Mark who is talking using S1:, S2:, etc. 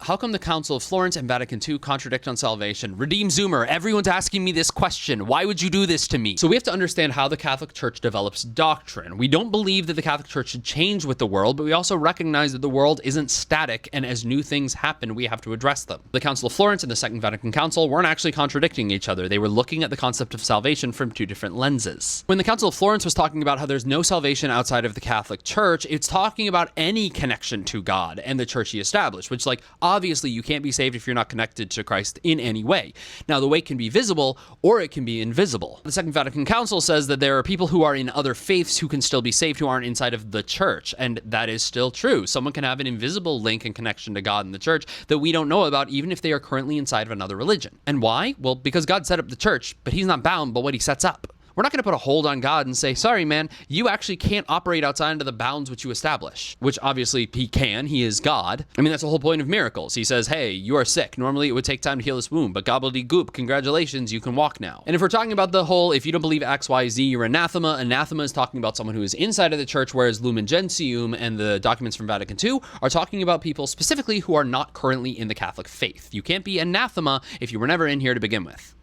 S1: how come the Council of Florence and Vatican II contradict on salvation? Redeem Zoomer, everyone's asking me this question. Why would you do this to me? So we have to understand how the Catholic Church develops doctrine. We don't believe that the Catholic Church should change with the world, but we also recognize that the world isn't static, and as new things happen, we have to address them. The Council of Florence and the Second Vatican Council weren't actually contradicting each other. They were looking at the concept of salvation from two different lenses. When the Council of Florence was talking about how there's no salvation outside of the Catholic Church, it's talking about any connection to God and the church he established, which, like, obviously you can't be saved if you're not connected to Christ in any way. Now, the way can be visible or it can be invisible. The Second Vatican Council says that there are people who are in other faiths who can still be saved who aren't inside of the church, and that is still true. Someone can have an invisible link and connection to God in the church that we don't know about, even if they are currently inside of another religion. And why? Well, because God set up the church, but he's not bound by what he sets up. We're not going to put a hold on God and say, sorry, man, you actually can't operate outside of the bounds which you establish, which obviously he can. He is God. I mean, that's the whole point of miracles. He says, hey, you are sick. Normally it would take time to heal this wound, but gobbledygook, congratulations, you can walk now. And if we're talking about the whole, if you don't believe X, Y, Z, you're anathema. Anathema is talking about someone who is inside of the church, whereas Lumen Gentium and the documents from Vatican II are talking about people specifically who are not currently in the Catholic faith. You can't be anathema if you were never in here to begin with.